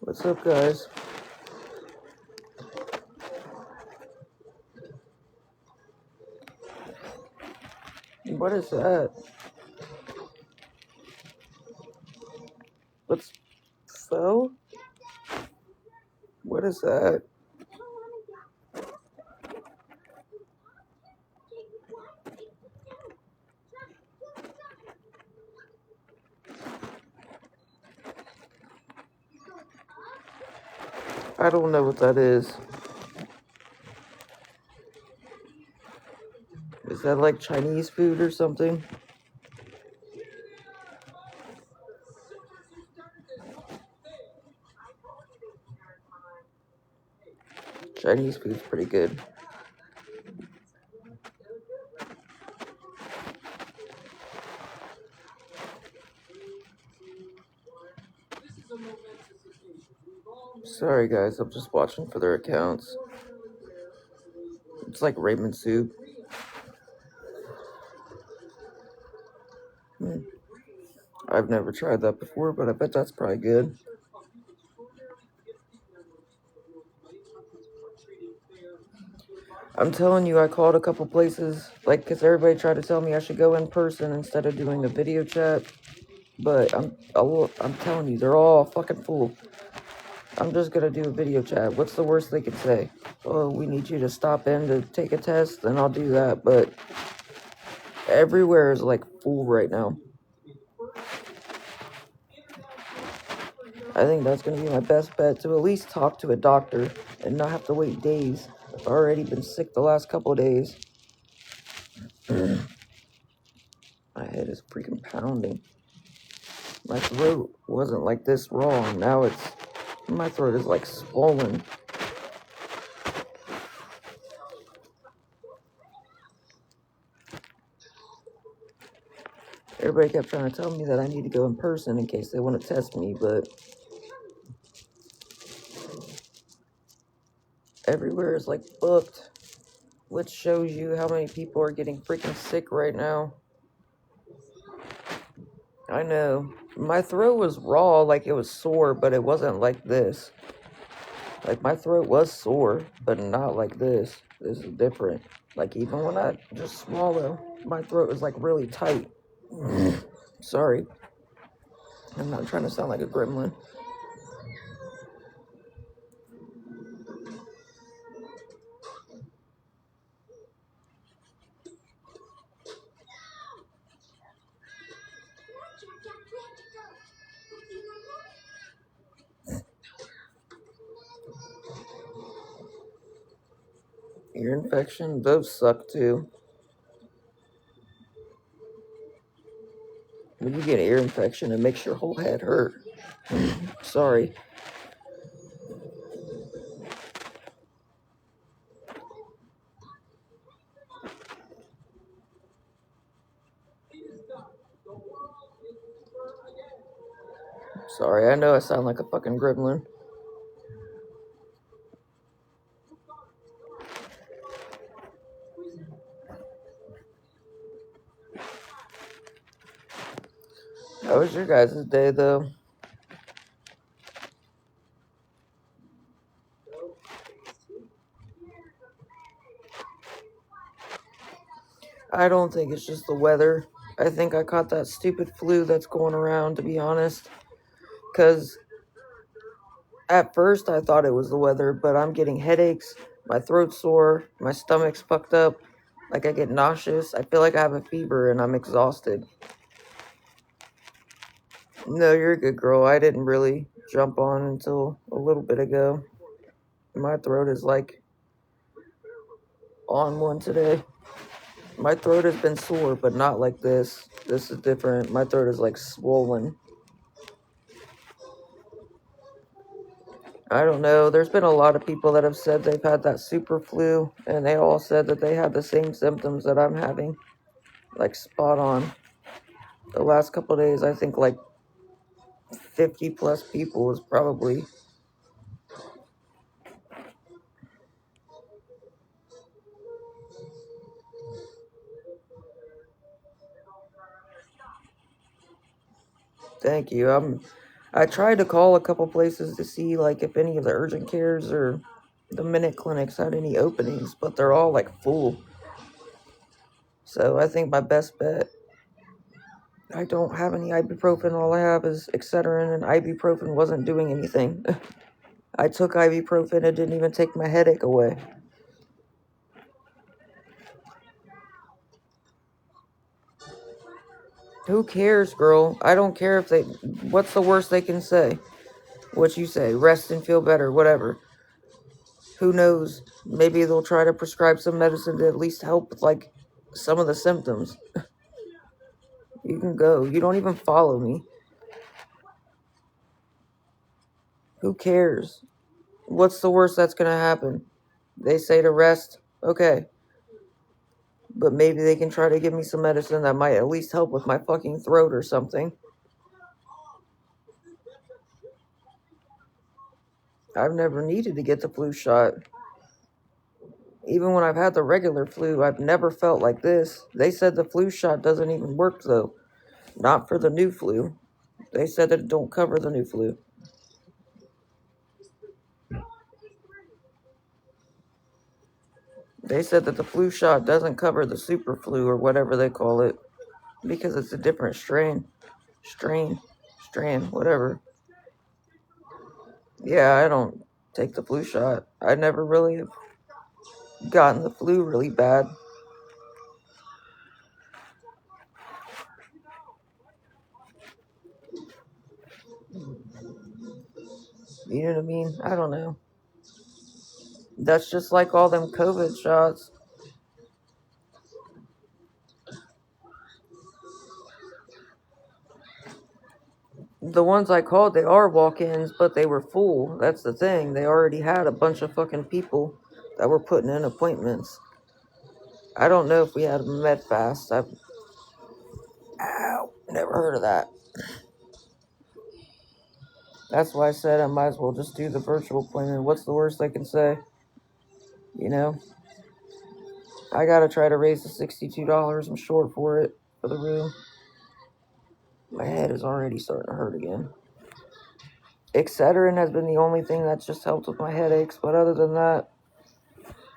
What's up, guys? What is that? What's so? What is that? I don't know what that is. Is that like Chinese food or something? Chinese food's pretty good. Sorry, guys, I'm just watching for their accounts. It's like ramen soup. I've never tried that before, but I bet that's probably good. I'm telling you, I called a couple places, like, because everybody tried to tell me I should go in person instead of doing a video chat. But I'm telling you, they're all fucking full. I'm just gonna do a video chat. What's the worst they could say? Oh, we need you to stop in to take a test, then I'll do that. But everywhere is like full right now. I think that's gonna be my best bet, to at least talk to a doctor and not have to wait days. I've already been sick the last couple of days. My head is freaking pounding. My throat wasn't like this raw, now my throat is like swollen. Everybody kept trying to tell me that I need to go in person in case they want to test me, but everywhere is like booked, which shows you how many people are getting freaking sick right now. I know. My throat was raw, like it was sore, but it wasn't like this. Like, my throat was sore, but not like this. This is different. Like, even when I just swallow, my throat is like really tight. Sorry. I'm not trying to sound like a gremlin. Ear infection, those suck too. When you get an ear infection, it makes your whole head hurt. Sorry. Sorry, I know I sound like a fucking gremlin. How was your guys' day, though? I don't think it's just the weather. I think I caught that stupid flu that's going around, to be honest. Because at first I thought it was the weather, but I'm getting headaches, my throat's sore, my stomach's fucked up, like I get nauseous. I feel like I have a fever and I'm exhausted. No, you're a good girl. I didn't really jump on until a little bit ago. My throat is like on one today. My throat has been sore, but not like this. This is different. My throat is like swollen. I don't know. There's been a lot of people that have said they've had that super flu, and they all said that they had the same symptoms that I'm having. Like, spot on. The last couple of days, I think like 50 plus people has probably Thank you. I tried to call a couple places to see like if any of the urgent cares or the minute clinics had any openings, but they're all like full. So I think my best bet, I don't have any ibuprofen. All I have is 𝙹𝚘𝚛𝚍𝚊𝚗, and ibuprofen wasn't doing anything. I took ibuprofen, it didn't even take my headache away. Who cares, girl? I don't care if they... What's the worst they can say? What you say? Rest and feel better, whatever. Who knows? Maybe they'll try to prescribe some medicine to at least help with, like, some of the symptoms. You can go. You don't even follow me. Who cares? What's the worst that's gonna happen? They say to rest. Okay. But maybe they can try to give me some medicine that might at least help with my fucking throat or something. I've never needed to get the flu shot. Even when I've had the regular flu, I've never felt like this. They said the flu shot doesn't even work, though. Not for the new flu. They said that it don't cover the new flu. They said that the flu shot doesn't cover the super flu or whatever they call it. Because it's a different strain, whatever. Yeah, I don't take the flu shot. I never really have gotten the flu really bad. You know what I mean? I don't know. That's just like all them COVID shots. The ones I called, they are walk-ins, but they were full. That's the thing. They already had a bunch of fucking people that were putting in appointments. I don't know if we had a med fast. I've never heard of that. That's why I said I might as well just do the virtual appointment. What's the worst they can say? You know? I gotta try to raise the $62. I'm short for it, for the room. My head is already starting to hurt again. 𝙹𝚘𝚛𝚍𝚊𝚗 has been the only thing that's just helped with my headaches, but other than that...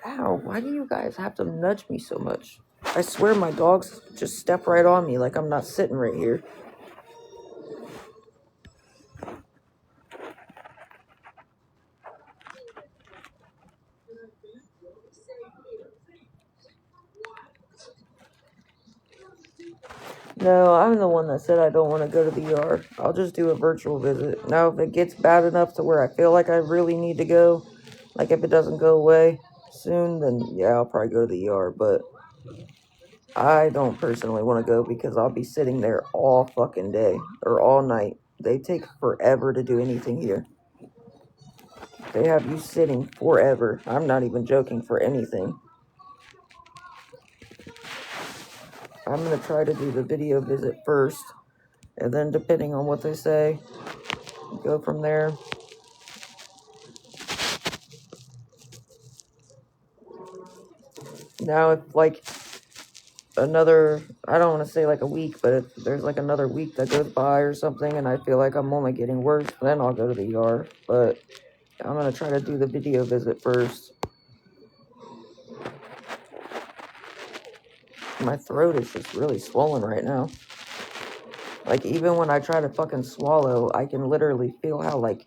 Ow, why do you guys have to nudge me so much? I swear my dogs just step right on me like I'm not sitting right here. No, I'm the one that said I don't want to go to the ER. I'll just do a virtual visit. Now, if it gets bad enough to where I feel like I really need to go, like if it doesn't go away soon, then yeah, I'll probably go to the ER. But I don't personally want to go because I'll be sitting there all fucking day or all night. They take forever to do anything here. They have you sitting forever. I'm not even joking for anything. I'm going to try to do the video visit first, and then depending on what they say, go from there. Now, if like another, I don't want to say like a week, but if there's like another week that goes by or something, and I feel like I'm only getting worse, then I'll go to the ER. But I'm going to try to do the video visit first. My throat is just really swollen right now. Like, even when I try to fucking swallow, I can literally feel how, like,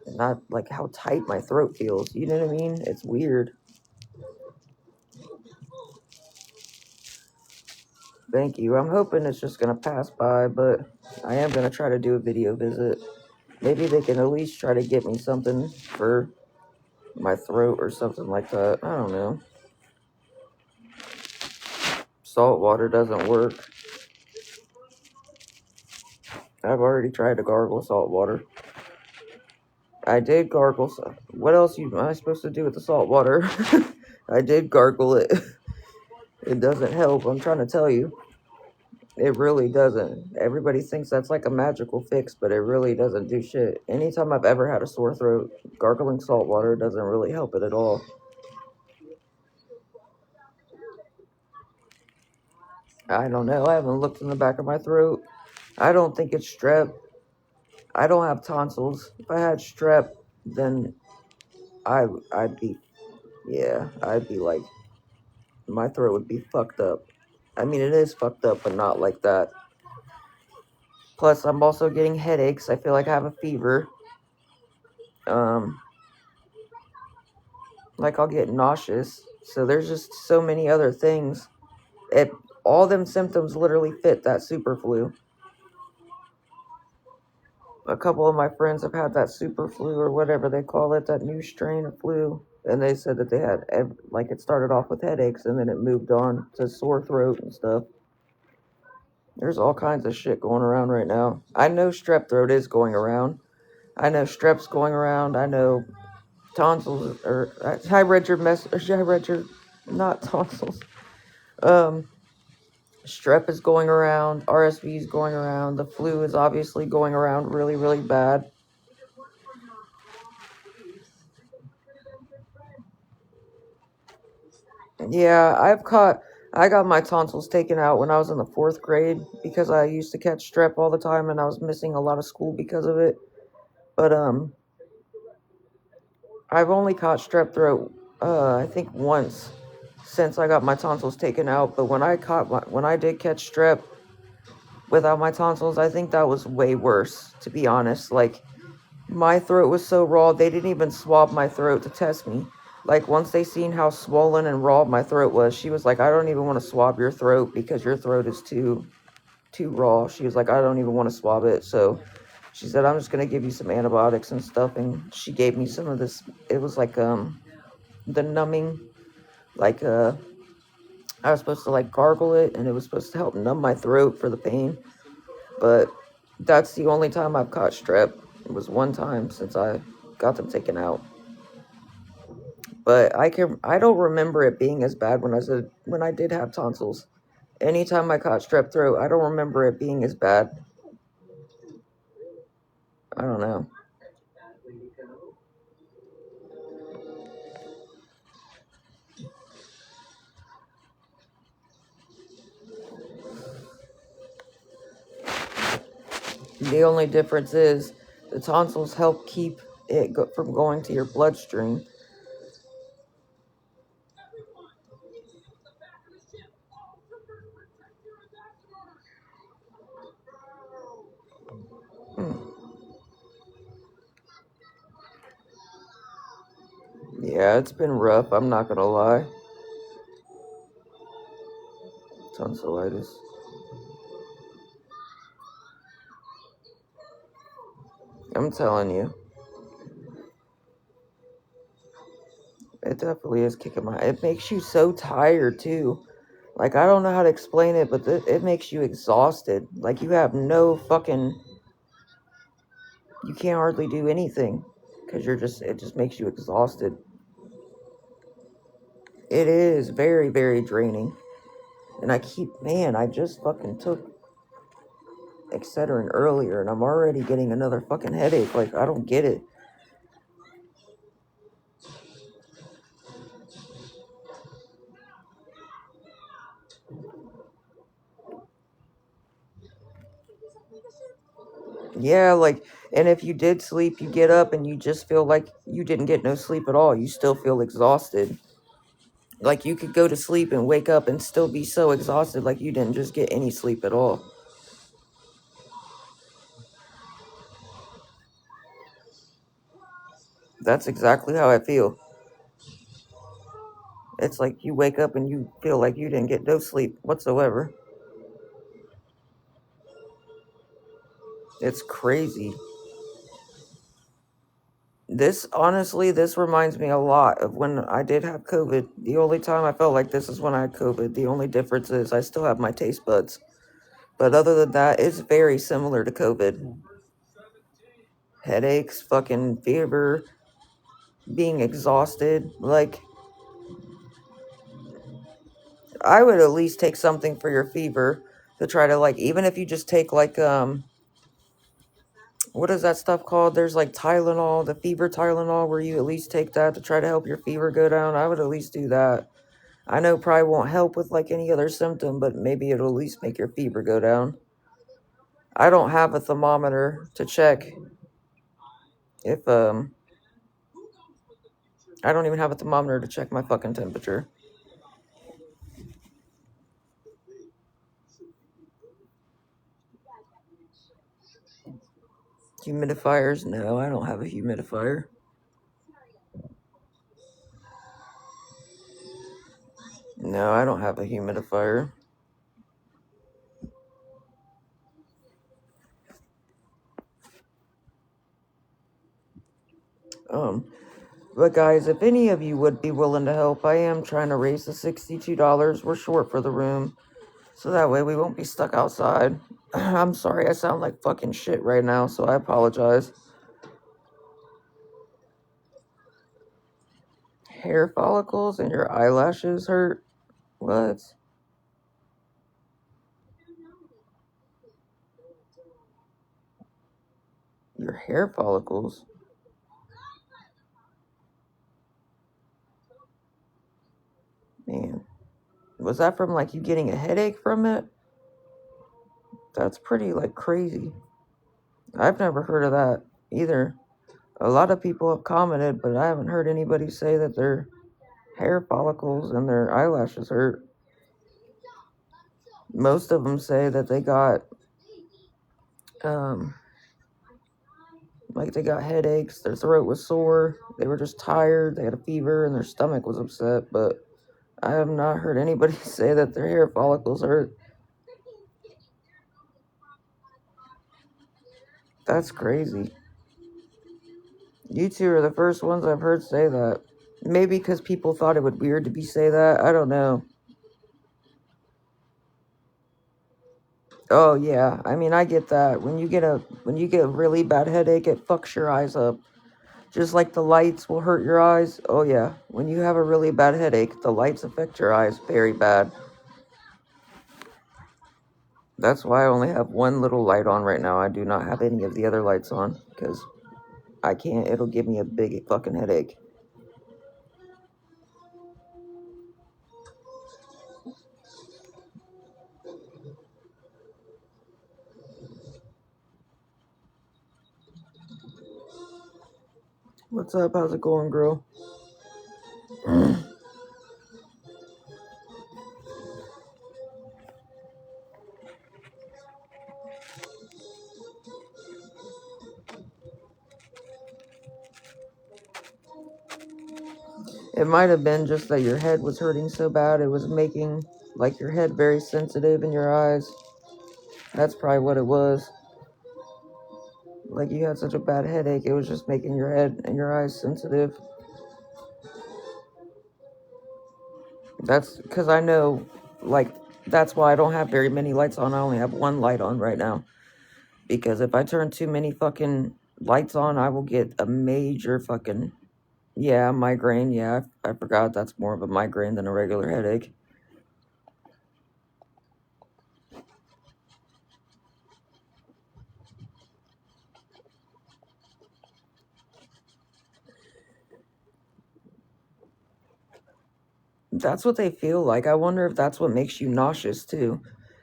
not, like, how tight my throat feels. You know what I mean? It's weird. Thank you. I'm hoping it's just going to pass by, but I am going to try to do a video visit. Maybe they can at least try to get me something for my throat or something like that. I don't know. Salt water doesn't work. I've already tried to gargle salt water. I did gargle. What else am I supposed to do with the salt water? I did gargle it. It doesn't help. I'm trying to tell you. It really doesn't. Everybody thinks that's like a magical fix, but it really doesn't do shit. Anytime I've ever had a sore throat, gargling salt water doesn't really help it at all. I don't know. I haven't looked in the back of my throat. I don't think it's strep. I don't have tonsils. If I had strep, then I'd be, yeah, I'd be like, my throat would be fucked up. I mean, it is fucked up, but not like that. Plus, I'm also getting headaches. I feel like I have a fever. Like I'll get nauseous. So there's just so many other things. All them symptoms literally fit that super flu. A couple of my friends have had that super flu or whatever they call it, that new strain of flu. And they said that they had, like, it started off with headaches and then it moved on to sore throat and stuff. There's all kinds of shit going around right now. I know strep throat is going around. I know strep's going around. I know tonsils, or I read your message. I read your, not tonsils. Strep is going around. RSV is going around. The flu is obviously going around really, really bad. Yeah, I got my tonsils taken out when I was in the 4th grade because I used to catch strep all the time and I was missing a lot of school because of it. But, I've only caught strep throat, I think once since I got my tonsils taken out. But when I did catch strep without my tonsils, I think that was way worse, to be honest. Like, my throat was so raw, they didn't even swab my throat to test me. Like, once they seen how swollen and raw my throat was, she was like, I don't even want to swab your throat because your throat is too raw. She was like, I don't even want to swab it. So she said, I'm just going to give you some antibiotics and stuff. And she gave me some of this. It was like, the numbing, like, I was supposed to, like, gargle it, and it was supposed to help numb my throat for the pain. But that's the only time I've caught strep. It was one time since I got them taken out. But I don't remember it being as bad when I did have tonsils. Anytime I caught strep throat, I don't remember it being as bad. I don't know. The only difference is the tonsils help keep it from going to your bloodstream. Yeah, it's been rough. I'm not gonna lie. Tonsillitis. I'm telling you. It definitely is kicking my... It makes you so tired, too. Like, I don't know how to explain it, but it makes you exhausted. Like, you have no fucking... You can't hardly do anything. Because it just makes you exhausted. It is very, very draining. And I just fucking took Excedrin earlier, and I'm already getting another fucking headache. Like, I don't get it. Yeah, like, and if you did sleep, you get up and you just feel like you didn't get no sleep at all. You still feel exhausted. Like, you could go to sleep and wake up and still be so exhausted, like you didn't just get any sleep at all. That's exactly how I feel. It's like you wake up and you feel like you didn't get no sleep whatsoever. It's crazy. Honestly, this reminds me a lot of when I did have COVID. The only time I felt like this is when I had COVID. The only difference is I still have my taste buds. But other than that, it's very similar to COVID. Headaches, fucking fever, being exhausted. Like, I would at least take something for your fever to try to, like, even if you just take, like, what is that stuff called? There's, like, Tylenol, the fever Tylenol, where you at least take that to try to help your fever go down. I would at least do that. I know it probably won't help with, like, any other symptom, but maybe it'll at least make your fever go down. I don't have a thermometer to check if, I don't even have a thermometer to check my fucking temperature. Humidifiers? No, I don't have a humidifier. No, I don't have a humidifier. But guys, if any of you would be willing to help, I am trying to raise the $62. We're short for the room, so that way we won't be stuck outside. I'm sorry, I sound like fucking shit right now, so I apologize. Hair follicles and your eyelashes hurt? What? Your hair follicles? Man. Was that from, like, you getting a headache from it? That's pretty, like, crazy. I've never heard of that either. A lot of people have commented, but I haven't heard anybody say that their hair follicles and their eyelashes hurt. Most of them say that they got, like, they got headaches, their throat was sore, they were just tired, they had a fever, and their stomach was upset, but I have not heard anybody say that their hair follicles hurt. That's crazy. You two are the first ones I've heard say that. Maybe because people thought it would weird to be say that. I don't know. Oh yeah, I mean I get that. When you get a really bad headache, it fucks your eyes up. Just like the lights will hurt your eyes. Oh yeah, when you have a really bad headache, the lights affect your eyes very bad. That's why I only have one little light on right now. I do not have any of the other lights on because I can't. It'll give me a big fucking headache. What's up? How's it going, girl? It might have been just that your head was hurting so bad, it was making, like, your head very sensitive in your eyes. That's probably what it was. Like, you had such a bad headache, it was just making your head and your eyes sensitive. That's because I know, like, that's why I don't have very many lights on. I only have one light on right now. Because if I turn too many fucking lights on, I will get a major fucking, yeah, migraine. Yeah, I forgot that's more of a migraine than a regular headache. That's what they feel like. I wonder if that's what makes you nauseous too.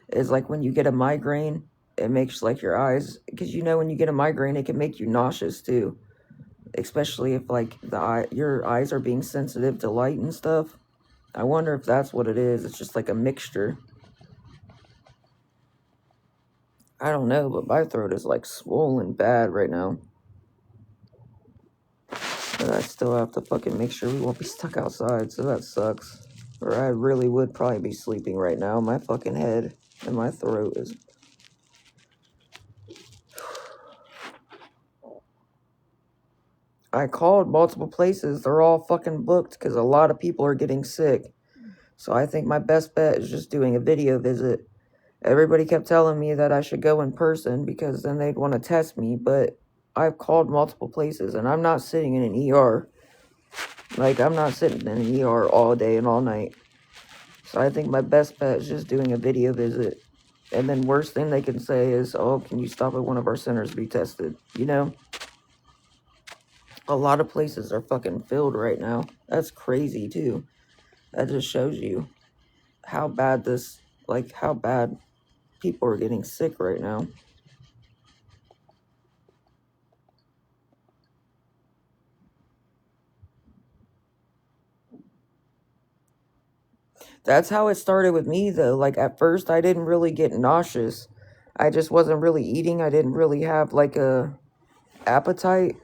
Is like when you get a migraine, it makes like your eyes, because you know when you get a migraine, it can make you nauseous too. Especially if like your eyes are being sensitive to light and stuff. I wonder if that's what it is. It's just like a mixture. I don't know, but my throat is like swollen bad right now. But I still have to fucking make sure we won't be stuck outside, so that sucks. Or I really would probably be sleeping right now. My fucking head and my throat is... I called multiple places. They're all fucking booked because a lot of people are getting sick. So I think my best bet is just doing a video visit. Everybody kept telling me that I should go in person because then they'd want to test me, but I've called multiple places and I'm not sitting in an ER. Like, I'm not sitting in an ER all day and all night. So I think my best bet is just doing a video visit. And then worst thing they can say is, oh, can you stop at one of our centers to be tested? You know? A lot of places are fucking filled right now. That's crazy, too. That just shows you how bad how bad people are getting sick right now. That's how it started with me, though. Like, at first, I didn't really get nauseous. I just wasn't really eating. I didn't really have, like, a appetite.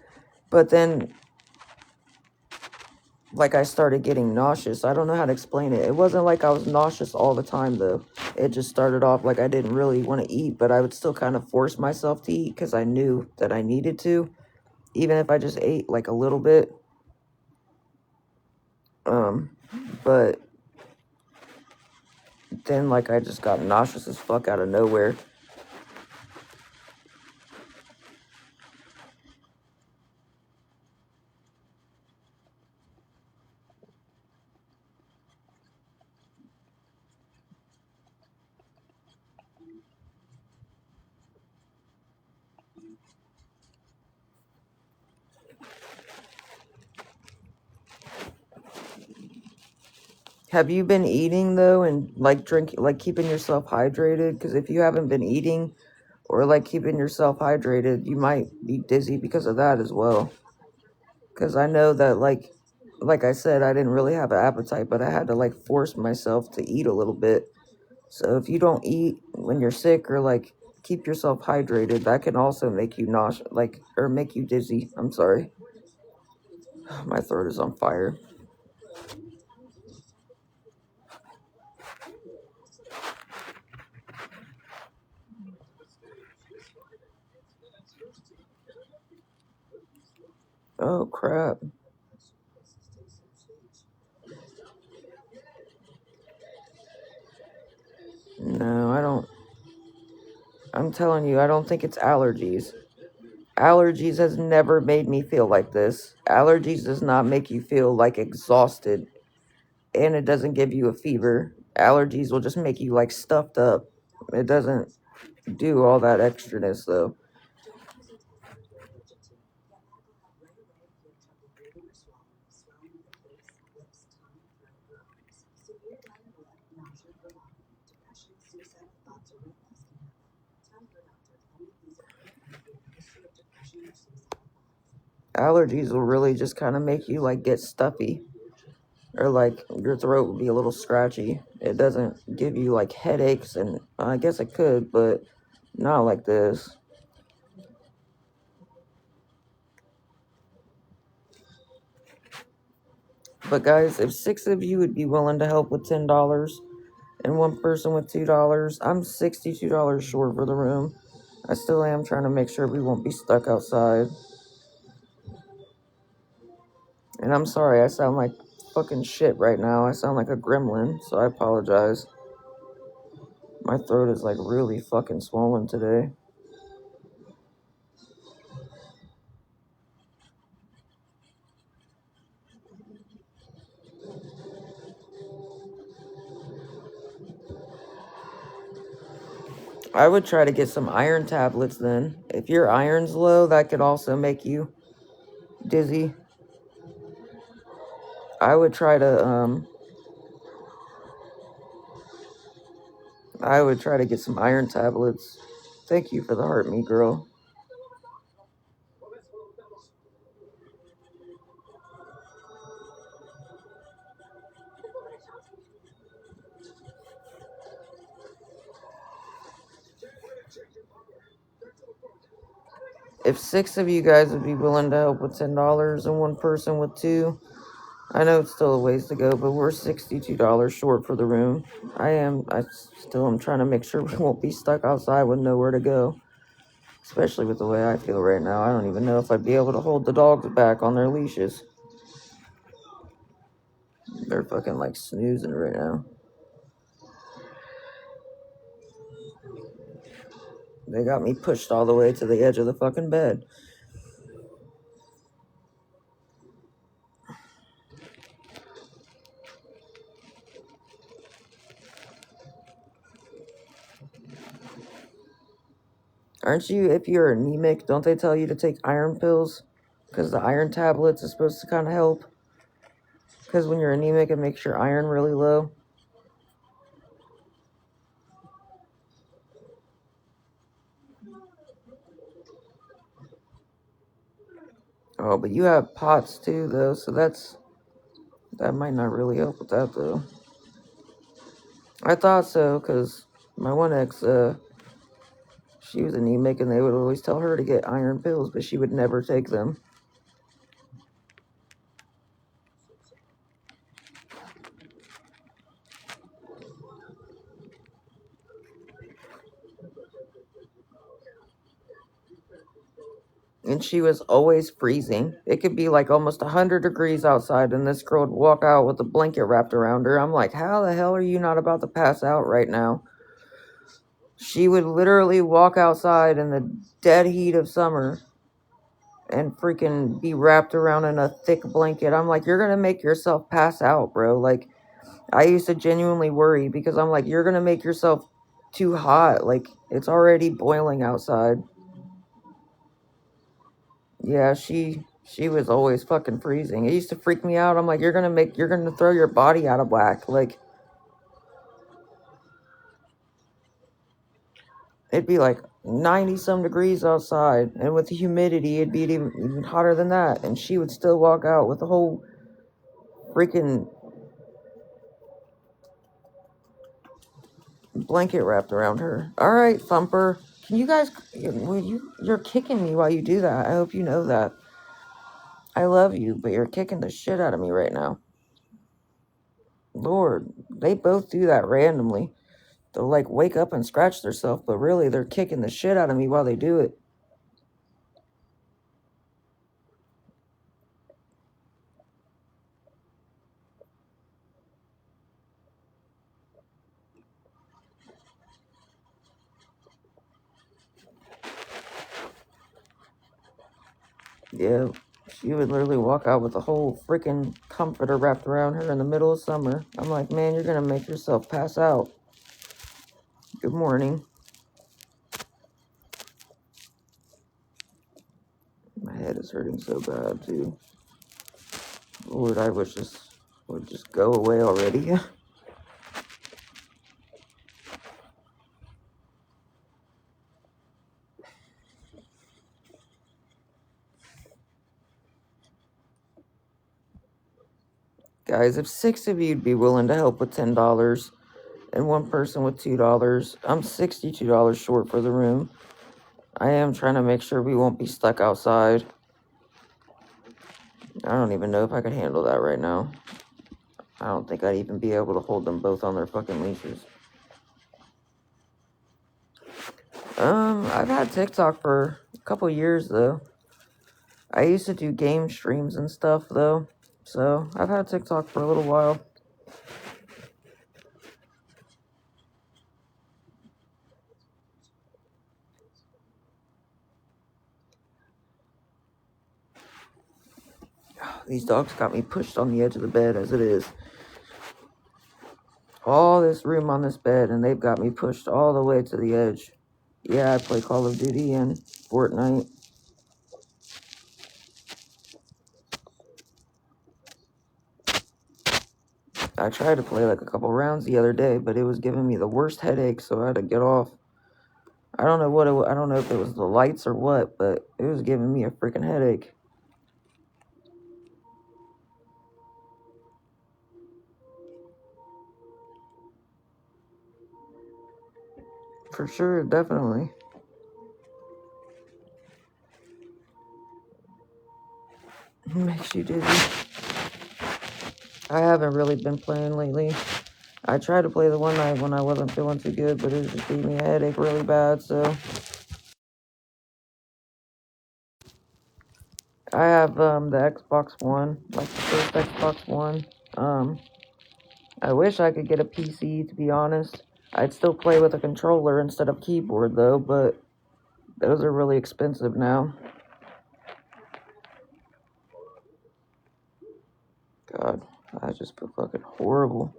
But then, like, I started getting nauseous. I don't know how to explain it. It wasn't like I was nauseous all the time, though. It just started off like I didn't really want to eat, but I would still kind of force myself to eat because I knew that I needed to, even if I just ate, like, a little bit. But then, like, I just got nauseous as fuck out of nowhere. Have you been eating, though, and, like, drinking, like, keeping yourself hydrated? Because if you haven't been eating or, like, keeping yourself hydrated, you might be dizzy because of that as well. Because I know that, like I said, I didn't really have an appetite, but I had to, like, force myself to eat a little bit. So if you don't eat when you're sick or, like, keep yourself hydrated, that can also make you nauseous, like, or make you dizzy. I'm sorry. My throat is on fire. Oh, crap. No, I don't. I'm telling you, I don't think it's allergies. Allergies has never made me feel like this. Allergies does not make you feel, like, exhausted. And it doesn't give you a fever. Allergies will just make you, like, stuffed up. It doesn't do all that extraness, though. Allergies will really just kind of make you, like, get stuffy. Or, like, your throat will be a little scratchy. It doesn't give you, like, headaches, and I guess it could, but not like this. But, guys, if 6 of you would be willing to help with $10 and one person with $2, I'm $62 short for the room. I still am trying to make sure we won't be stuck outside. And I'm sorry, I sound like fucking shit right now. I sound like a gremlin, so I apologize. My throat is, like, really fucking swollen today. I would try to get some iron tablets then. If your iron's low, that could also make you dizzy. I would try to get some iron tablets. Thank you for the heart, me girl. If 6 of you guys would be willing to help with $10 and one person with 2, I know it's still a ways to go, but we're $62 short for the room. I still am trying to make sure we won't be stuck outside with nowhere to go. Especially with the way I feel right now. I don't even know if I'd be able to hold the dogs back on their leashes. They're fucking, like, snoozing right now. They got me pushed all the way to the edge of the fucking bed. Aren't you, if you're anemic, don't they tell you to take iron pills? Because the iron tablets is supposed to kind of help. Because when you're anemic, it makes your iron really low. Oh, but you have POTS too, though, so that might not really help with that, though. I thought so, because my one ex, she was anemic, and they would always tell her to get iron pills, but she would never take them. And she was always freezing. It could be like almost 100 degrees outside, and this girl would walk out with a blanket wrapped around her. I'm like, how the hell are you not about to pass out right now? She would literally walk outside in the dead heat of summer and freaking be wrapped around in a thick blanket. I'm like, you're going to make yourself pass out, bro. Like, I used to genuinely worry because I'm like, you're going to make yourself too hot. Like, it's already boiling outside. Yeah, she was always fucking freezing. It used to freak me out. I'm like, you're gonna throw your body out of whack. Like, it'd be like 90 some degrees outside, and with the humidity, it'd be even hotter than that. And she would still walk out with the whole freaking blanket wrapped around her. All right, Thumper. Can you guys? You're kicking me while you do that. I hope you know that. I love you, but you're kicking the shit out of me right now. Lord, they both do that randomly. They'll like wake up and scratch themselves, but really they're kicking the shit out of me while they do it. Yeah, she would literally walk out with a whole freaking comforter wrapped around her in the middle of summer. I'm like, man, you're gonna make yourself pass out. Good morning. My head is hurting so bad too. Lord, I wish this would just go away already. Guys, if 6 of you'd be willing to help with $10 and one person with $2, I'm $62 short for the room. I am trying to make sure we won't be stuck outside. I don't even know if I could handle that right now. I don't think I'd even be able to hold them both on their fucking leashes. I've had TikTok for a couple years, though. I used to do game streams and stuff, though. So, I've had TikTok for a little while. These dogs got me pushed on the edge of the bed as it is. All this room on this bed, and they've got me pushed all the way to the edge. Yeah, I play Call of Duty and Fortnite. I tried to play like a couple rounds the other day, but it was giving me the worst headache, so I had to get off. I don't know I don't know if it was the lights or what, but it was giving me a freaking headache. For sure, definitely. Makes you dizzy. I haven't really been playing lately. I tried to play the one night when I wasn't feeling too good, but it just gave me a headache really bad, so. I have, the Xbox One, like the first Xbox One. I wish I could get a PC, to be honest. I'd still play with a controller instead of keyboard, though, but those are really expensive now. God, I just feel fucking horrible.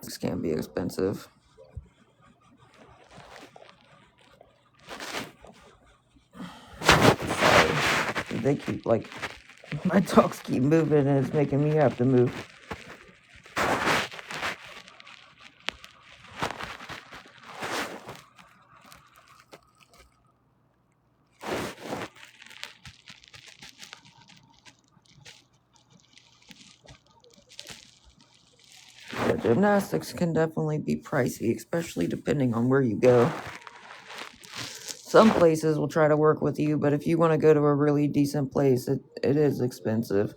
This can be expensive. Sorry. They keep, like, my dogs keep moving and it's making me have to move. gymnastics can definitely be pricey, especially depending on where you go. Some places will try to work with you, but if you want to go to a really decent place, it is expensive.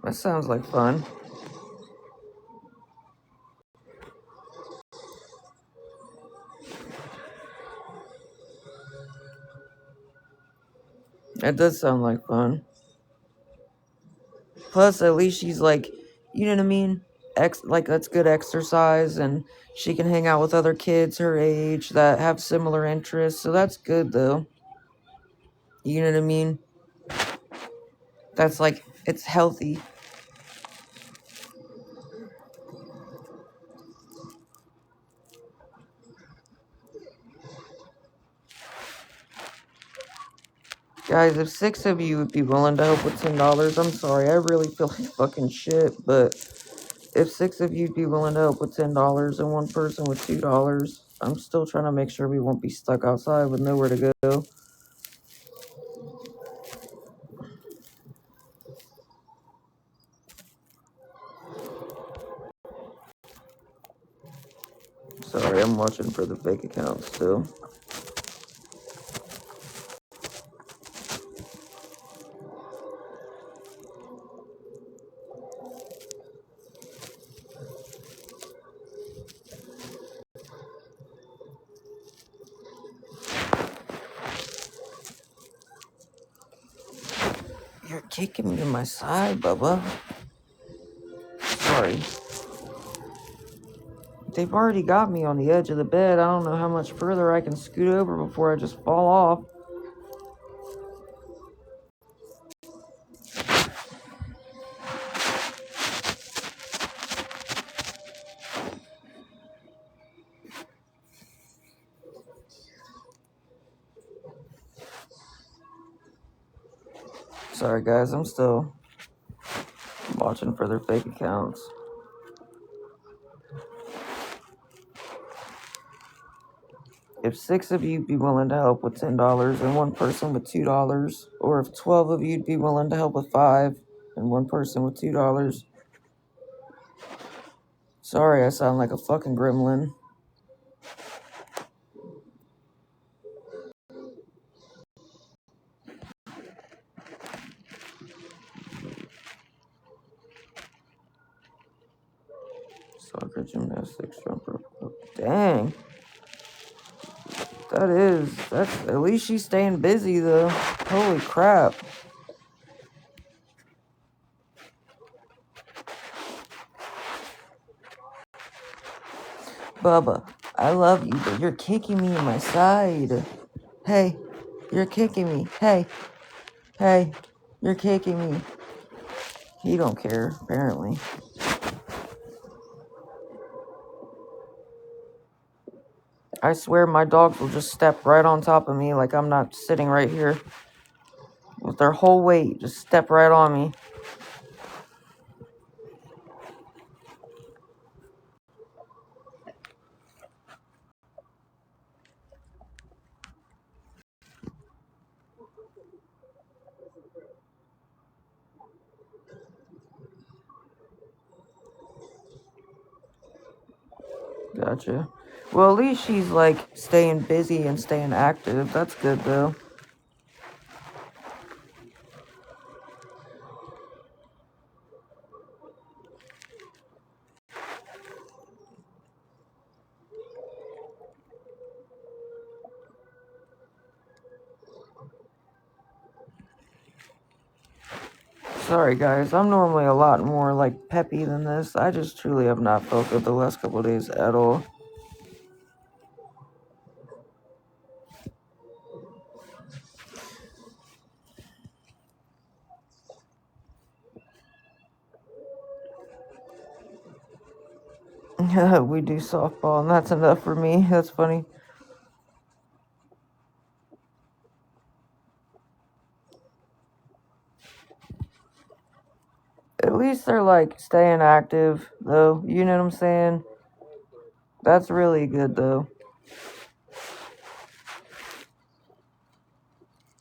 That sounds like fun. That does sound like fun. Plus, at least she's like, you know what I mean? Like, that's good exercise, and she can hang out with other kids her age that have similar interests, so that's good, though. You know what I mean? That's like, it's healthy. Guys, if 6 of you would be willing to help with $10, I'm sorry, I really feel like fucking shit, but if 6 of you'd be willing to help with $10 and one person with $2, I'm still trying to make sure we won't be stuck outside with nowhere to go. Sorry, I'm watching for the fake accounts still. You're kicking me to my side, Bubba. Sorry. They've already got me on the edge of the bed. I don't know how much further I can scoot over before I just fall off. Sorry, guys. I'm still watching for their fake accounts. If 6 of you'd be willing to help with $10 and one person with $2, or if 12 of you'd be willing to help with 5 and one person with $2. Sorry, I sound like a fucking gremlin. Soccer, gymnastics, jumper. Dang. That's, at least she's staying busy though. Holy crap. Bubba, I love you, but you're kicking me in my side. Hey, you're kicking me. Hey, you're kicking me. He don't care, apparently. I swear my dogs will just step right on top of me like I'm not sitting right here. With their whole weight, just step right on me. Gotcha. Well, at least she's like staying busy and staying active. That's good though. Sorry guys, I'm normally a lot more like peppy than this. I just truly have not felt good the last couple of days at all. We do softball, and that's enough for me. That's funny. At least they're like staying active, though. You know what I'm saying? That's really good, though.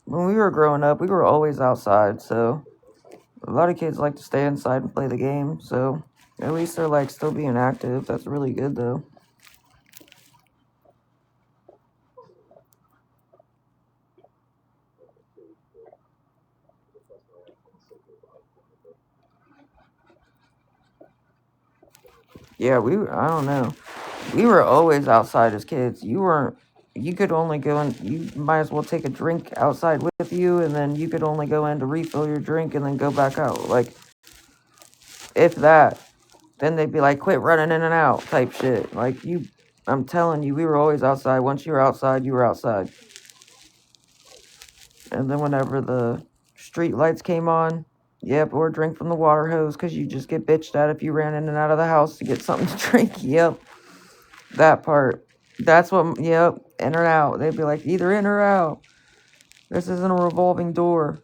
When we were growing up, we were always outside, so a lot of kids like to stay inside and play the game, so at least they're like still being active. That's really good, though. Yeah, I don't know. We were always outside as kids. You could only go in, you might as well take a drink outside with you, and then you could only go in to refill your drink and then go back out. Like, if that. Then they'd be like, quit running in and out type shit. Like, I'm telling you, we were always outside. Once you were outside, you were outside. And then whenever the street lights came on, yep, or drink from the water hose, because you just get bitched at if you ran in and out of the house to get something to drink. Yep, that part. That's what, yep, in or out. They'd be like, either in or out. This isn't a revolving door.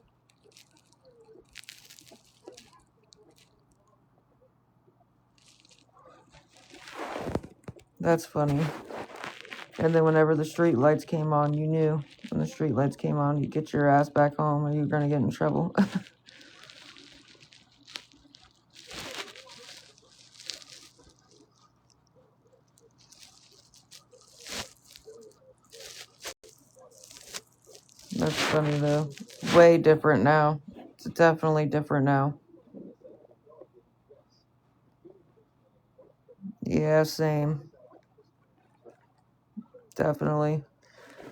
That's funny. And then whenever the street lights came on, you knew. When the street lights came on, you get your ass back home or you're going to get in trouble. That's funny, though. Way different now. It's definitely different now. Yeah, same. Definitely.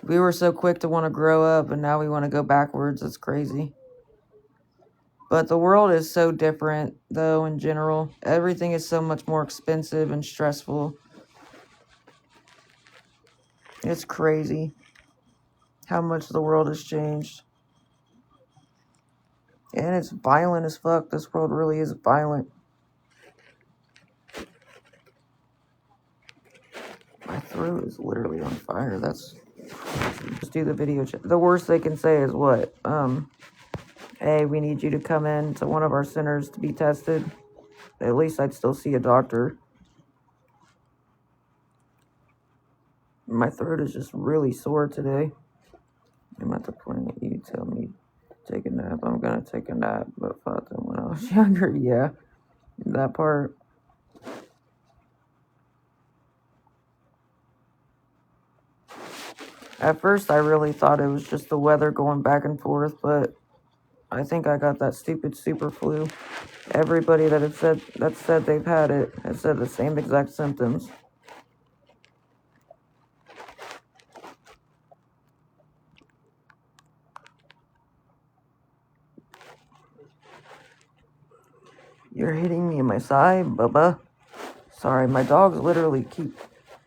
We were so quick to want to grow up, and now we want to go backwards. It's crazy. But the world is so different, though, in general. Everything is so much more expensive and stressful. It's crazy how much the world has changed. And it's violent as fuck. This world really is violent. My throat is literally on fire. That's... Just do the video chat. The worst they can say is what? Hey, we need you to come in to one of our centers to be tested. At least I'd still see a doctor. My throat is just really sore today. I'm at the point that you tell me take a nap. I'm gonna take a nap, but fuck them when I was younger. Yeah, that part. At first, I really thought it was just the weather going back and forth, but I think I got that stupid super flu. Everybody that said they've had it has said the same exact symptoms. You're hitting me in my side, Bubba. Sorry, my dogs literally keep...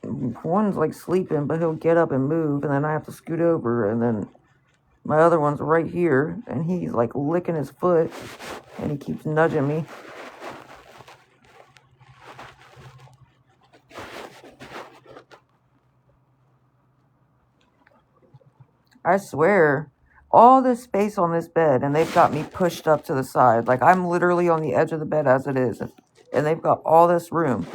One's like sleeping, but he'll get up and move, and then I have to scoot over, and then my other one's right here, and he's like licking his foot, and he keeps nudging me. I swear, all this space on this bed, and they've got me pushed up to the side. Like, I'm literally on the edge of the bed as it is, and they've got all this room.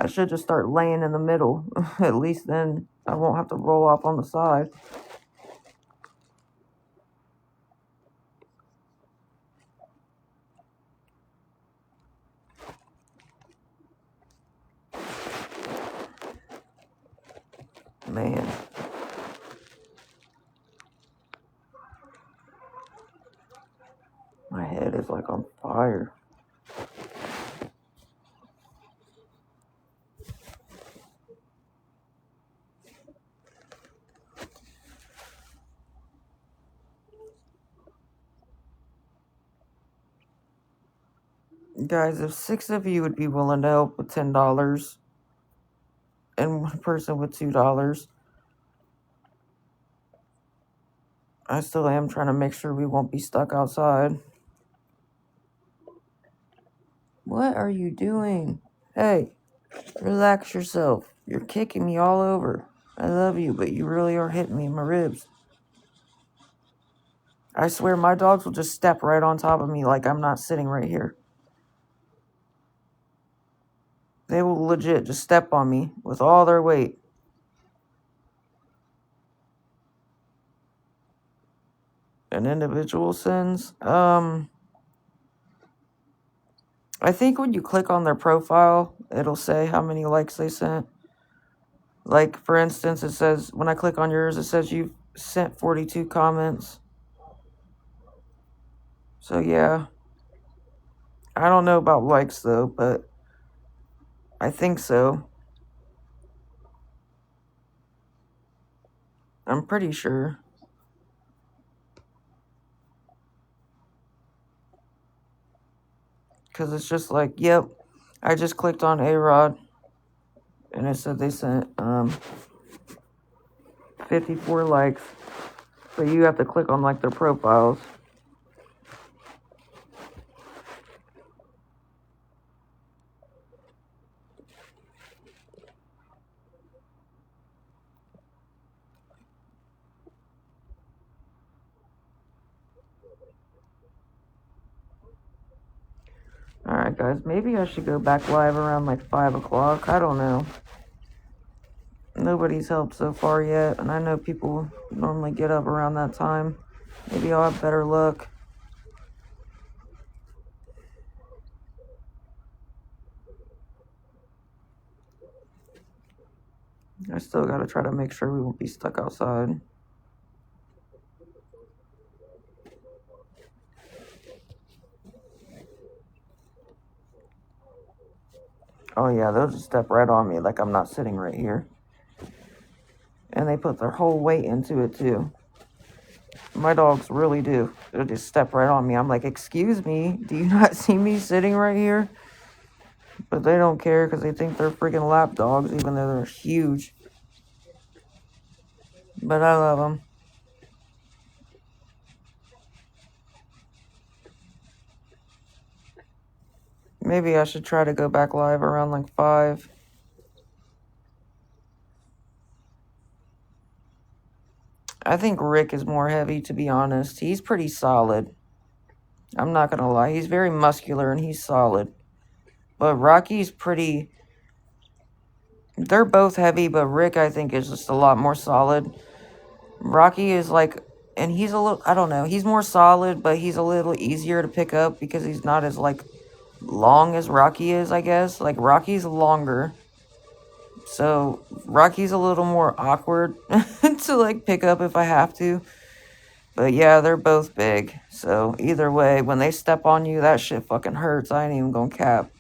I should just start laying in the middle. At least then I won't have to roll off on the side. Man. My head is like on fire. Guys, if 6 of you would be willing to help with $10 and one person with $2, I still am trying to make sure we won't be stuck outside. What are you doing? Hey, relax yourself. You're kicking me all over. I love you, but you really are hitting me in my ribs. I swear my dogs will just step right on top of me like I'm not sitting right here. They will legit just step on me with all their weight. An individual sends. I think when you click on their profile, it'll say how many likes they sent. Like, for instance, it says, when I click on yours, it says you've sent 42 comments. So, yeah. I don't know about likes, though, but I think so. I'm pretty sure. Because it's just like, yep, I just clicked on A-Rod, and it said they sent 54 likes. But you have to click on, like, their profiles. Alright, guys, maybe I should go back live around, like, 5 o'clock. I don't know. Nobody's helped so far yet, and I know people normally get up around that time. Maybe I'll have better luck. I still gotta try to make sure we won't be stuck outside. Oh yeah, they'll just step right on me like I'm not sitting right here. And they put their whole weight into it too. My dogs really do. They'll just step right on me. I'm like, excuse me, do you not see me sitting right here? But they don't care because they think they're freaking lap dogs, even though they're huge. But I love them. Maybe I should try to go back live around like 5. I think Rick is more heavy, to be honest. He's pretty solid. I'm not going to lie. He's very muscular and he's solid. But Rocky's pretty... They're both heavy, but Rick, I think, is just a lot more solid. Rocky is like... And he's a little... I don't know. He's more solid, but he's a little easier to pick up because he's not as, like, long as Rocky is, I guess. Like, Rocky's longer. So, Rocky's a little more awkward to, like, pick up if I have to. But, yeah, they're both big. So, either way, when they step on you, that shit fucking hurts. I ain't even gonna cap.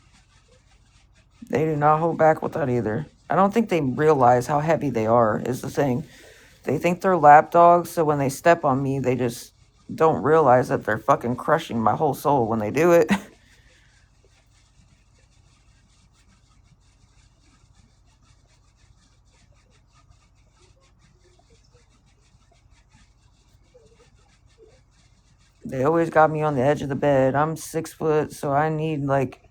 They do not hold back with that either. I don't think they realize how heavy they are, is the thing. They think they're lap dogs, so when they step on me, they just don't realize that they're fucking crushing my whole soul when they do it. They always got me on the edge of the bed. I'm 6 foot, so I need, like,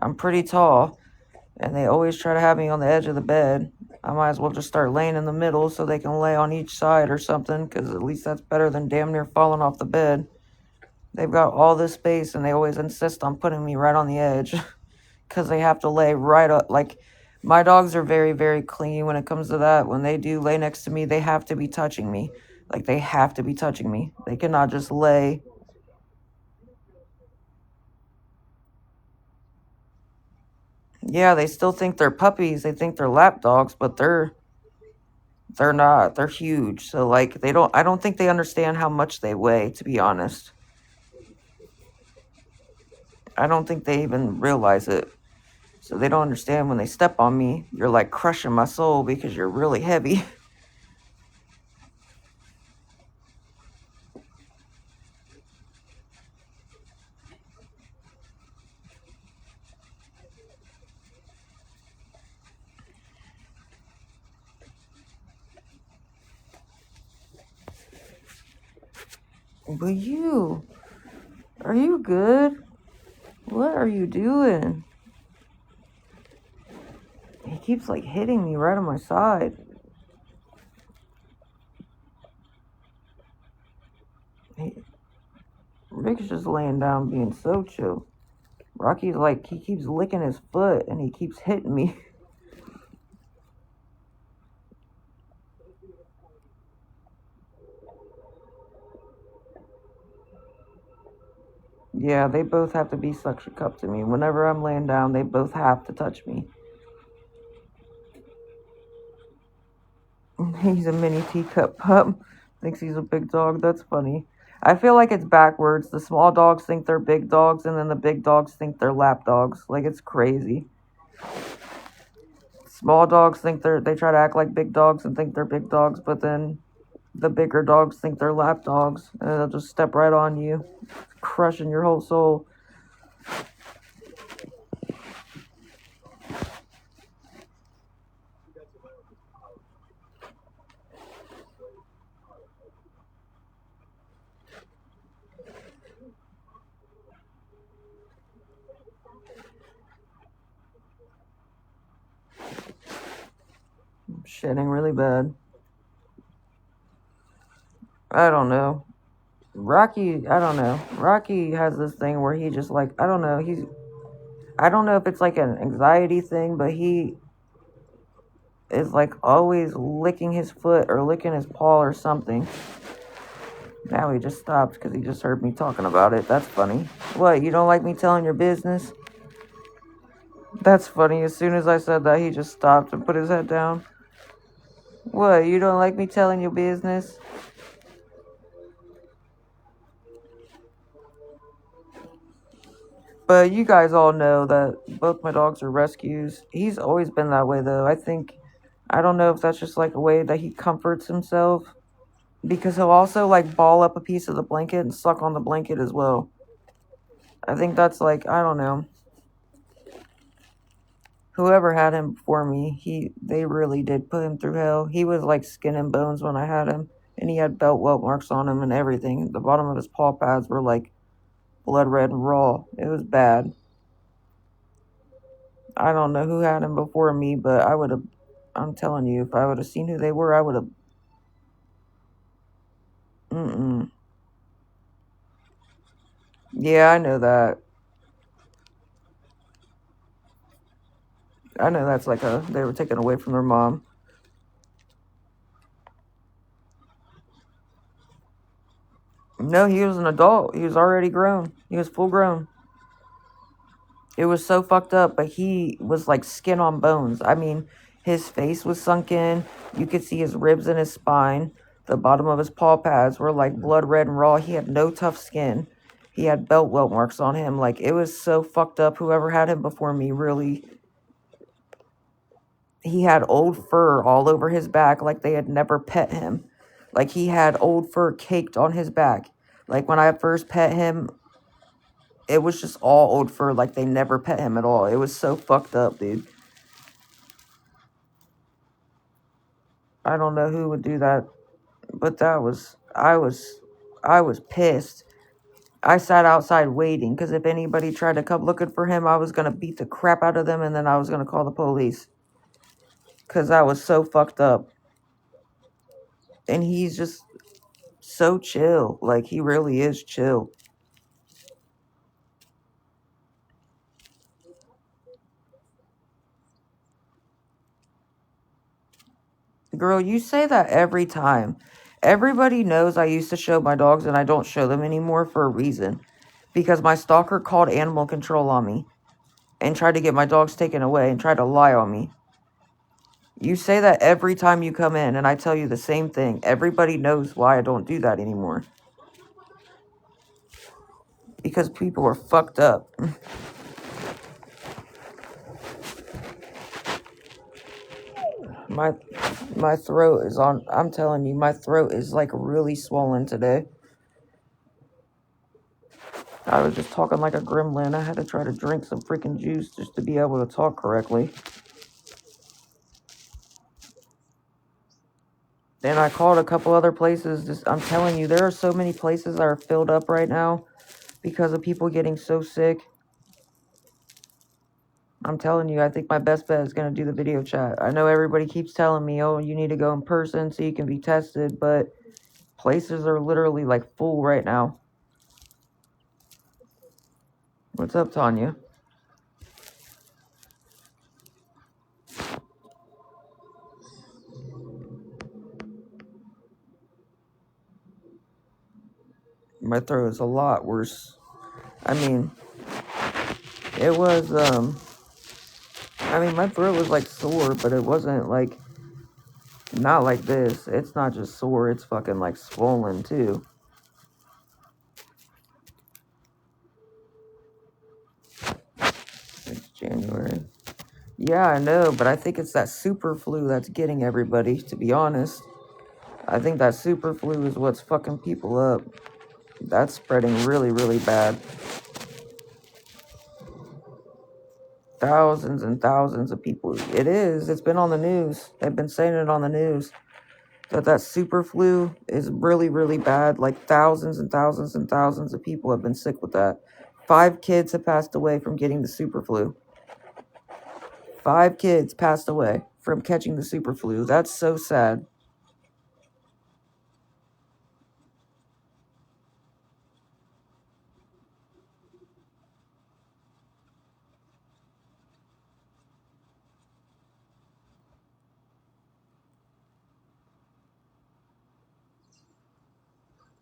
I'm pretty tall. And they always try to have me on the edge of the bed. I might as well just start laying in the middle so they can lay on each side or something, because at least that's better than damn near falling off the bed. They've got all this space, and they always insist on putting me right on the edge, because they have to lay right up. Like, my dogs are very, very clingy when it comes to that. When they do lay next to me, they have to be touching me. Like, they have to be touching me. They cannot just lay. Yeah, they still think they're puppies. They think they're lap dogs, but they're not. They're huge. So, like, I don't think they understand how much they weigh, to be honest. I don't think they even realize it. So they don't understand when they step on me, you're like crushing my soul because you're really heavy. But are you good? What are you doing? He keeps like hitting me right on my side. Vic's just laying down being so chill. Rocky's like, he keeps licking his foot and he keeps hitting me. Yeah, they both have to be suction cupped to me. Whenever I'm laying down, they both have to touch me. He's a mini teacup pup. Thinks he's a big dog. That's funny. I feel like it's backwards. The small dogs think they're big dogs, and then the big dogs think they're lap dogs. Like, it's crazy. Small dogs think they try to act like big dogs and think they're big dogs, but then the bigger dogs think they're lap dogs, and they'll just step right on you, crushing your whole soul. I'm shitting really bad. I don't know. Rocky, I don't know. Rocky has this thing where he just like, I don't know, I don't know if it's like an anxiety thing, but he is like always licking his foot or licking his paw or something. Now he just stopped because he just heard me talking about it. That's funny. What, you don't like me telling your business? That's funny. As soon as I said that, he just stopped and put his head down. What, you don't like me telling your business? But you guys all know that both my dogs are rescues. He's always been that way, though. I don't know if that's just like a way that he comforts himself. Because he'll also like ball up a piece of the blanket and suck on the blanket as well. I think that's like, I don't know. Whoever had him before me, they really did put him through hell. He was like skin and bones when I had him. And he had belt welt marks on him and everything. The bottom of his paw pads were like blood red and raw. It was bad. I don't know who had him before me, but I'm telling you, if I would have seen who they were, I would have. Yeah, I know that. I know that's like they were taken away from their mom. No, he was an adult. He was already grown. He was full grown. It was so fucked up, but he was like skin on bones. I mean, his face was sunk in. You could see his ribs and his spine. The bottom of his paw pads were like blood red and raw. He had no tough skin. He had belt welt marks on him. Like, it was so fucked up. Whoever had him before me really... He had old fur all over his back like they had never pet him. Like, he had old fur caked on his back. Like, when I first pet him, it was just all old fur, like they never pet him at all. It was so fucked up, dude. I don't know who would do that, but I was pissed. I sat outside waiting, because if anybody tried to come looking for him, I was going to beat the crap out of them, and then I was going to call the police. Because I was so fucked up. And he's just so chill. Like, he really is chill. Girl, you say that every time. Everybody knows I used to show my dogs and I don't show them anymore for a reason. Because my stalker called animal control on me and tried to get my dogs taken away and tried to lie on me. You say that every time you come in and I tell you the same thing. Everybody knows why I don't do that anymore. Because people are fucked up. My throat is on, I'm telling you, my throat is like really swollen today. I was just talking like a gremlin. I had to try to drink some freaking juice just to be able to talk correctly. And I called a couple other places. I'm telling you, there are so many places that are filled up right now because of people getting so sick. I'm telling you, I think my best bet is going to do the video chat. I know everybody keeps telling me, oh, you need to go in person so you can be tested, but places are literally like full right now. What's up, Tanya? My throat is a lot worse. I mean, it was, my throat was, like, sore, but it wasn't, like, not like this. It's not just sore, it's fucking, like, swollen, too. It's January. Yeah, I know, but I think it's that super flu that's getting everybody, to be honest. I think that super flu is what's fucking people up. That's spreading really, really bad. Thousands and thousands of people. It is. It's been on the news. They've been saying it on the news. That super flu is really, really bad. Like thousands and thousands and thousands of people have been sick with that. 5 kids have passed away from getting the super flu. 5 kids passed away from catching the super flu. That's so sad.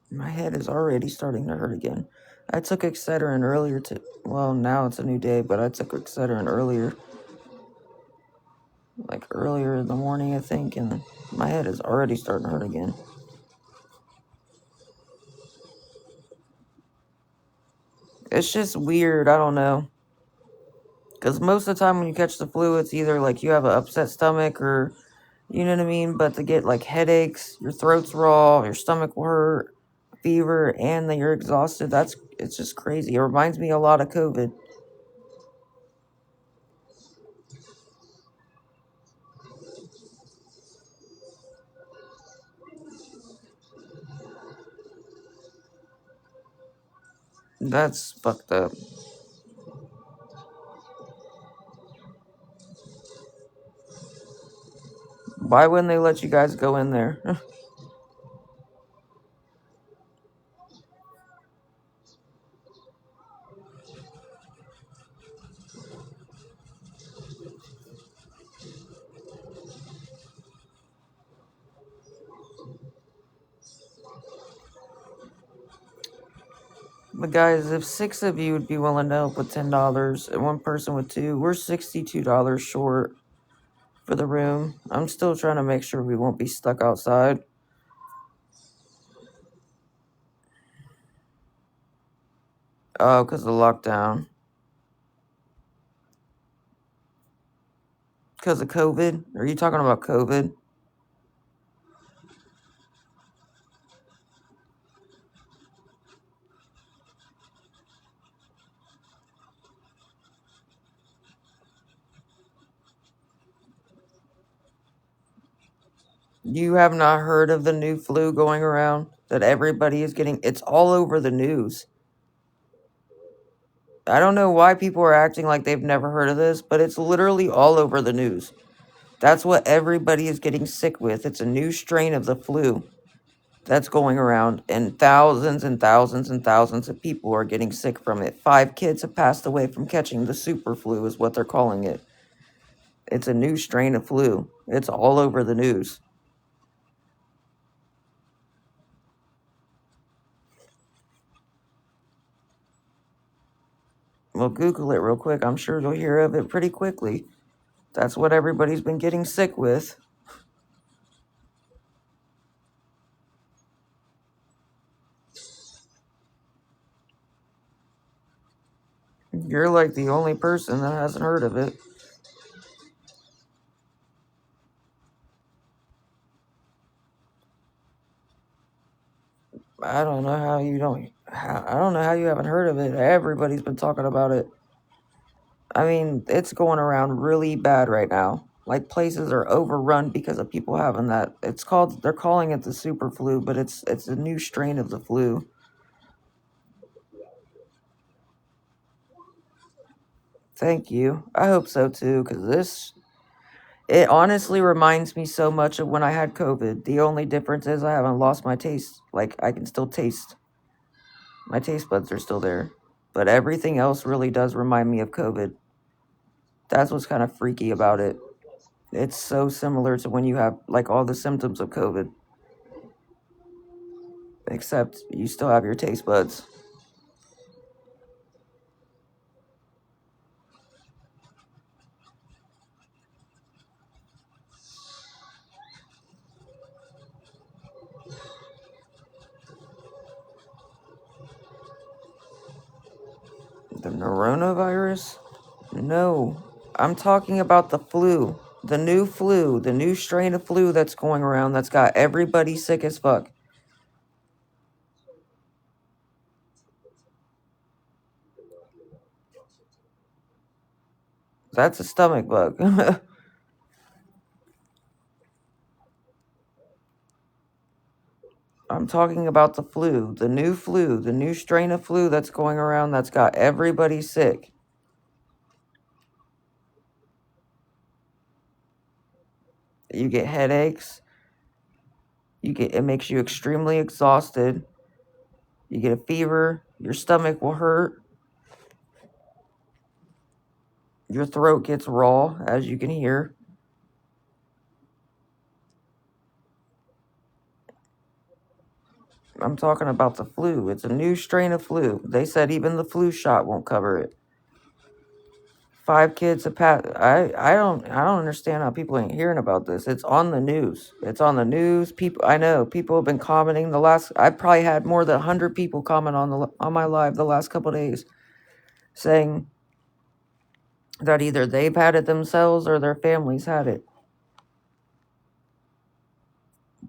My head is already starting to hurt again. I took Excedrin earlier well, now it's a new day, but I took Excedrin earlier. Like earlier in the morning, I think, and my head is already starting to hurt again. It's just weird, I don't know. Because most of the time when you catch the flu, it's either like you have an upset stomach or, you know what I mean? But to get like headaches, your throat's raw, your stomach will hurt, fever, and then you're exhausted, it's just crazy. It reminds me a lot of COVID. That's fucked up. Why wouldn't they let you guys go in there? But guys, if 6 of you would be willing to help with $10 and one person with 2, we're $62 short for the room. I'm still trying to make sure we won't be stuck outside. Oh, because of the lockdown. Because of COVID? Are you talking about COVID? You have not heard of the new flu going around that everybody is getting? It's all over the news. I don't know why people are acting like they've never heard of this, but it's literally all over the news. That's what everybody is getting sick with. It's a new strain of the flu that's going around, and thousands and thousands and thousands of people are getting sick from it. 5 kids have passed away from catching the super flu, is what they're calling it. It's a new strain of flu. It's all over the news. Well, Google it real quick. I'm sure you'll hear of it pretty quickly. That's what everybody's been getting sick with. You're like the only person that hasn't heard of it. I don't know how you don't. I don't know how you haven't heard of it. Everybody's been talking about it. I mean, it's going around really bad right now. Like places are overrun because of people having that. They're calling it the super flu, but it's a new strain of the flu. Thank you. I hope so too, because it honestly reminds me so much of when I had COVID. The only difference is I haven't lost my taste. Like, I can still taste. My taste buds are still there. but everything else really does remind me of COVID. That's what's kind of freaky about it. It's so similar to when you have like all the symptoms of COVID, except you still have your taste buds. The coronavirus? No, I'm talking about the flu. The new strain of flu that's going around that's got everybody sick as fuck. That's a stomach bug. I'm talking about the flu, the new strain of flu that's going around that's got everybody sick. You get headaches. It makes you extremely exhausted. You get a fever. Your stomach will hurt. Your throat gets raw, as you can hear. I'm talking about the flu. It's a new strain of flu. They said even the flu shot won't cover it. 5 kids have passed. I don't understand how people ain't hearing about this. It's on the news. It's on the news. I know people have been commenting I probably had more than 100 people comment on my live the last couple of days saying that either they've had it themselves or their families had it.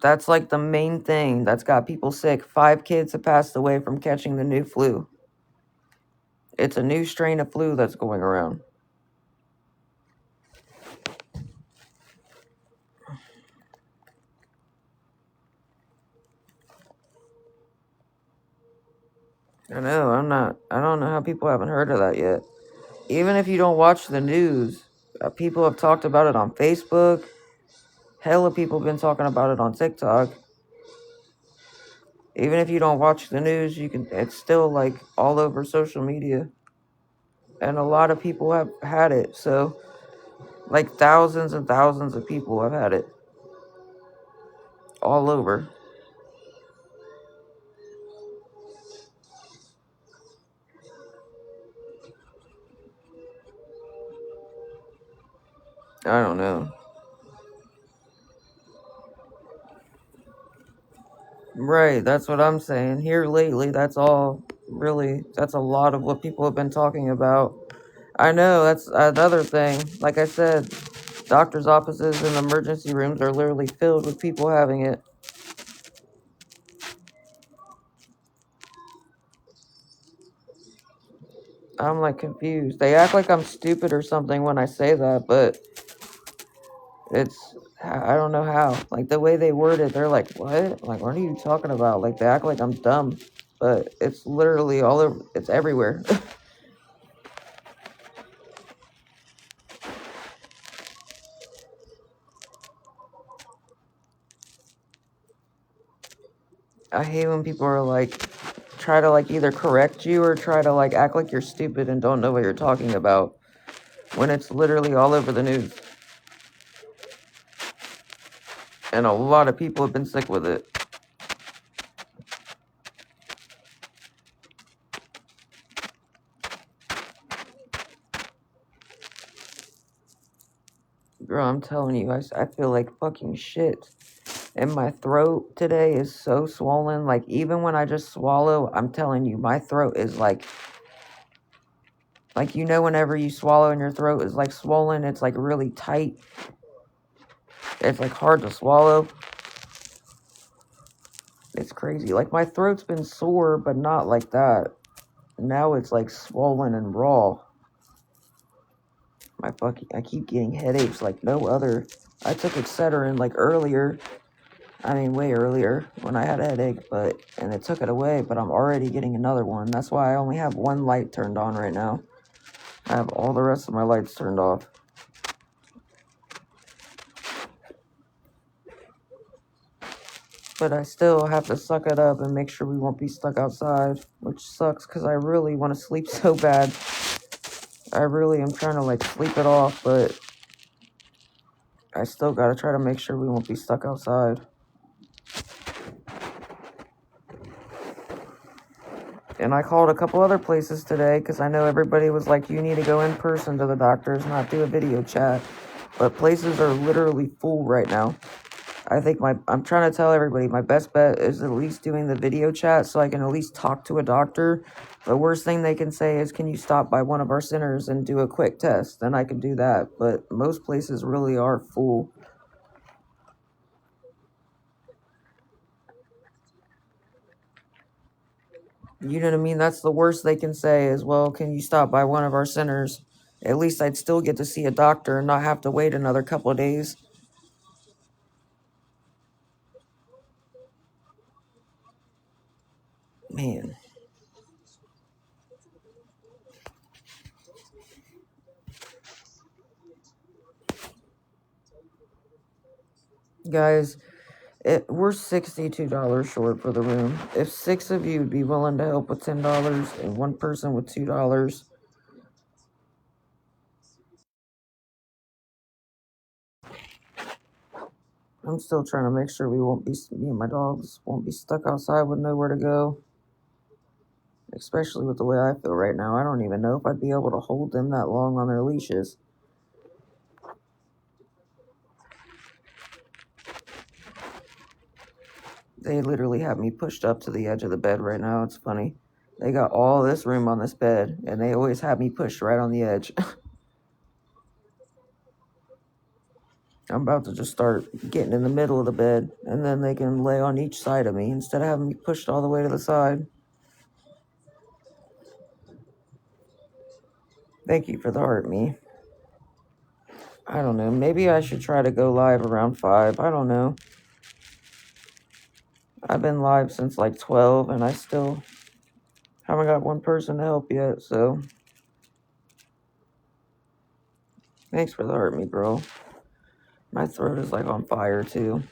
That's like the main thing that's got people sick. 5 kids have passed away from catching the new flu. It's a new strain of flu that's going around. I know, I don't know how people haven't heard of that yet. Even if you don't watch the news, people have talked about it on Facebook. Hella people have been talking about it on TikTok. Even if you don't watch the news, it's still like all over social media. And a lot of people have had it. So like thousands and thousands of people have had it. All over. I don't know. Right, that's what I'm saying. Here lately, that's a lot of what people have been talking about. I know, that's another thing. Like I said, doctor's offices and emergency rooms are literally filled with people having it. I'm like confused. They act like I'm stupid or something when I say that, but I don't know how. Like the way they word it, they're like, what? Like, what are you talking about? Like, they act like I'm dumb, but it's literally all over, it's everywhere. I hate when people are like, try to like either correct you or try to like act like you're stupid and don't know what you're talking about when it's literally all over the news. And a lot of people have been sick with it. Girl, I'm telling you, I feel like fucking shit. And my throat today is so swollen. Like, even when I just swallow, I'm telling you, my throat is like, whenever you swallow and your throat is like swollen, it's like really tight. It's like hard to swallow. It's crazy. Like, my throat's been sore, but not like that. Now it's like swollen and raw. I keep getting headaches like no other. I took Excedrin like earlier. I mean, way earlier when I had a headache, and it took it away, but I'm already getting another one. That's why I only have one light turned on right now. I have all the rest of my lights turned off. But I still have to suck it up and make sure we won't be stuck outside, which sucks because I really want to sleep so bad. I really am trying to like sleep it off, but I still got to try to make sure we won't be stuck outside. And I called a couple other places today because I know everybody was like, you need to go in person to the doctors, not do a video chat. But places are literally full right now. I think I'm trying to tell everybody my best bet is at least doing the video chat so I can at least talk to a doctor. The worst thing they can say is, can you stop by one of our centers and do a quick test? Then I can do that. But most places really are full. You know what I mean? That's the worst they can say is, well, can you stop by one of our centers? At least I'd still get to see a doctor and not have to wait another couple of days. Man. Guys, we're $62 short for the room. If 6 of you would be willing to help with $10 and one person with $2, I'm still trying to make sure me and my dogs won't be stuck outside with nowhere to go. Especially with the way I feel right now. I don't even know if I'd be able to hold them that long on their leashes. They literally have me pushed up to the edge of the bed right now. It's funny. They got all this room on this bed, and they always have me pushed right on the edge. I'm about to just start getting in the middle of the bed, and then they can lay on each side of me instead of having me pushed all the way to the side. Thank you for the heart, me. I don't know. Maybe I should try to go live around 5. I don't know. I've been live since like 12, and I still haven't got one person to help yet, so thanks for the heart, me, bro. My throat is like on fire, too.